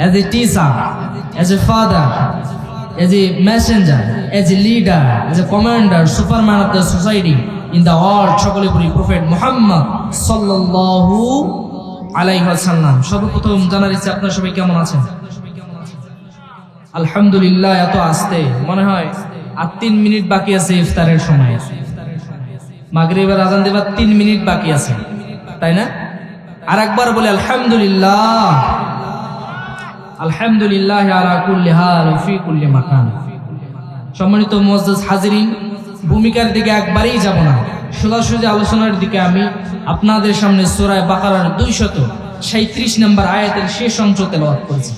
as a teacher, as a father, as a messenger, as a leader, as a commander, superman of the society in the world, সকলে বলি prophet Muhammad সাল্লাল্লাহু আলাইহি ওয়াসাল্লাম। সর্বপ্রথম জানার ইচ্ছে আপনারা সবাই কেমন আছেন? আলহামদুলিল্লাহ। এত আস্তে মনে হয় আর 3 মিনিট বাকি আছে ইফতারের সময়। মাগরিবের আযান দেবার 3 মিনিট বাকি আছে, তাই না? আর একবার বলে আলহামদুলিল্লাহ, আলহামদুলিল্লাহ আলা কুল্লি হাল ওয়া ফি কুল্লি মাকান। সম্মানিত মুআজ্জাজ হাজিরিন, ভূমিকার দিকে একবারেই যাব না, সোজাসুজি আলোচনার দিকে আমি আপনাদের সামনে সূরা বাকারার 237 নম্বর আয়াতের শেষ অংশ তেলাওয়াত করেছি।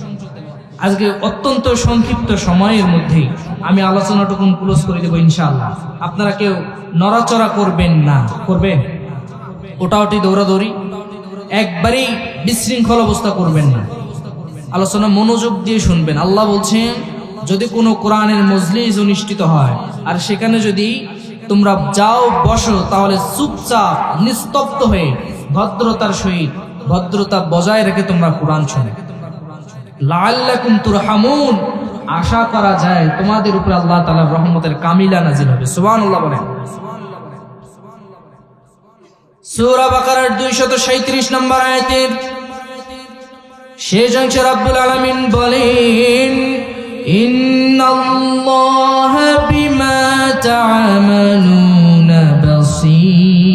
আজকে অত্যন্ত সংক্ষিপ্ত সময়ের মধ্যে আমি আলোচনাটুকু ক্লোজ করে দেব ইনশাআল্লাহ। আপনারা কেউ নড়াচড়া করবেন না, করবেন ওটাওটি দৌড়াদৌড়ি একবারেই বিশৃঙ্খল অবস্থা করবেন না। আলোচনা মনোযোগ দিয়ে শুনবেন। আল্লাহ বলছেন, যদি কোনো কোরআনের মজলিস অনুষ্ঠিত হয় আর সেখানে যদি তোমরা যাও বসো, তাহলে চুপচাপ নিস্তব্ধ হয়ে ভদ্রতার সহিত ভদ্রতা বজায় রেখে তোমরা কোরআন শোনো। লাআল্লাকুম তুরহামুন, আশা করা যায় তোমাদের উপরে আল্লাহ তাআলার রহমতের কামিলা নাজিল হবে। সুবহানাল্লাহ বলেন। সূরা বাকারার 237 নম্বর আয়াতের শেষ অংশে রব্বুল আলামিন বলেন, ইন্নাল্লাহা বিমা তা'মালুনা বাসীর।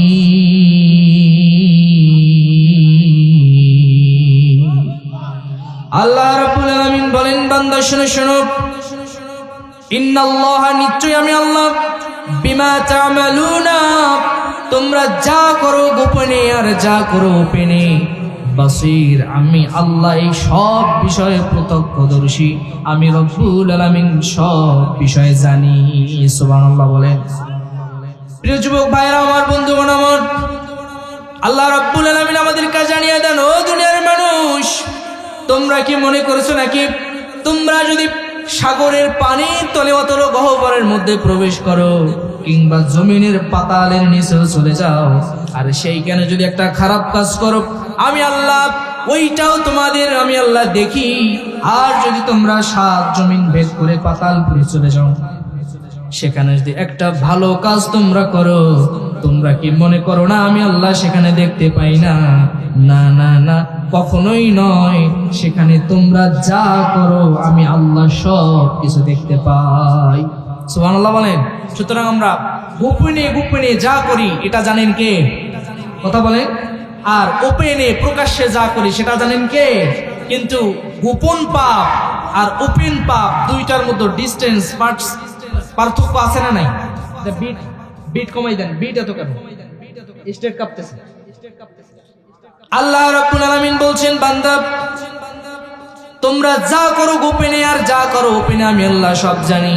আল্লাহ রাব্বুল আলামিন বলেন, বান্দা শুনো শুনো, ইন্নাল্লাহা, নিশ্চয় আমি আল্লাহ, বিমা তা'মালুনা, তোমরা যা করো গোপনে আর যা করো ওপেনে, বাসীর, আমি আল্লাহ এই সব বিষয়ে প্রত্যক্ষদর্শী, আমি রব্বুল আলামিন সব বিষয়ে জানি। সুবহানাল্লাহ বলেন। প্রিয় যুবক ভাইরা আমার, বন্ধুগণ আমার, আল্লাহ রব্বুল আলামিন আমাদেরকে জানিয়ে দেন, ও দুনিয়ার মানুষ, তোমরা কি মনে করেছো নাকি তোমরা যদি সাগরের পানির তলে অতল গহ্বরের মধ্যে প্রবেশ করো কিংবা জমিনের পাতালের নিচেও চলে যাও আর সেইখানে যদি একটা খারাপ কাজ করো, আমি আল্লাহ ওইটাও তোমাদের আমি আল্লাহ দেখি। আর যদি তোমরা 7 জমিন ভেদ করে পাতালপুরে চলে যাও, সেখানে যদি একটা ভালো কাজ তোমরা করো, তোমরা কি মনে করো না আমি আল্লাহ সেখানে দেখতে পাই না? না না না, কখনোই নয়। সেখানে তোমরা যা করো আমি আল্লাহ সব কিছু দেখতে পাই। সুবহানাল্লাহ বলেন। সুতরাং আমরা গোপনে গোপনে যা করি এটা জানেন কে? কথা বলেন। আর ওপেনে প্রকাশ্যে যা করি সেটা জানেন কে? কিন্তু গোপন পাপ আর ওপেন পাপ দুইটার মধ্যে ডিস্টেন্স পার্থক্য আছে না নাই? বিট কমাই দেন, বিট এত কেন? স্টেট কাঁপতেছে। আল্লাহ রাব্বুল আলামিন বলছেন, বান্দা তোমরা যা করো গোপনে আর যা করো ওপেনে আমি আল্লাহ সব জানি।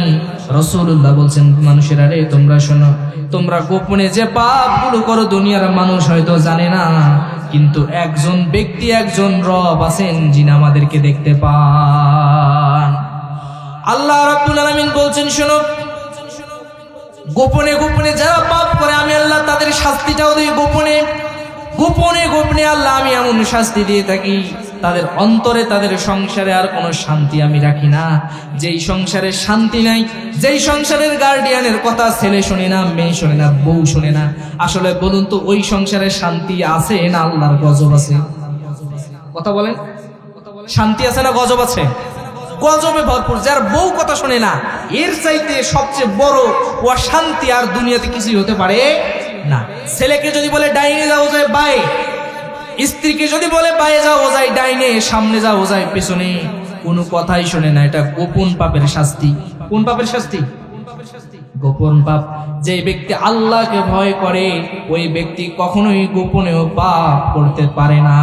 রাসূলুল্লাহ বলছেন, মানুষেরা রে তোমরা শোনো, তোমরা গোপনে যে পাপগুলো করো দুনিয়ার মানুষ হয়তো জানে না, কিন্তু একজন ব্যক্তি, একজন রব আছেন যিনি আমাদেরকে দেখতে পান। আল্লাহ রাব্বুল আলামিন বলছেন, শোনো, গোপনে গোপনে যারা পাপ করে আমি আল্লাহ তাদের শাস্তিটাও দিই গোপনে গোপনে গোপনে। আল্লাহ আমি এমন শাস্তি দিয়ে থাকি, তাদের অন্তরে তাদের সংসারে আর কোনো শান্তি আমি রাখি না। যেই সংসারে শান্তি নাই, যেই সংসারের গার্ডিয়ানের কথা ছেলে শোনে না, মেয়ে শোনে না, বউ শোনে না, আসলে বলুন তো ওই সংসারে শান্তি আছে না আল্লাহর গজব আছে? কথা বলেন। শান্তি আছে না গজব আছে? গজবে ভরপুর। যার বউ কথা শোনে না, এর চাইতে সবচেয়ে বড় অশান্তি আর দুনিয়াতে কিছুই হতে পারে না। ছেলেকে যদি বলে ডাইনে যাও যায় বাই, স্ত্রীকে যদি বলে বাইরে যাও ও যায় ডাইনে, সামনে যাও ও যায় পেছনে, কোনো কথাই শোনে না। এটা গোপন পাপের শাস্তি। কোন পাপের শাস্তি? গোপন পাপ। যে ব্যক্তি আল্লাহকে ভয় করে ওই ব্যক্তি কখনোই গোপনেও পাপ করতে পারে না।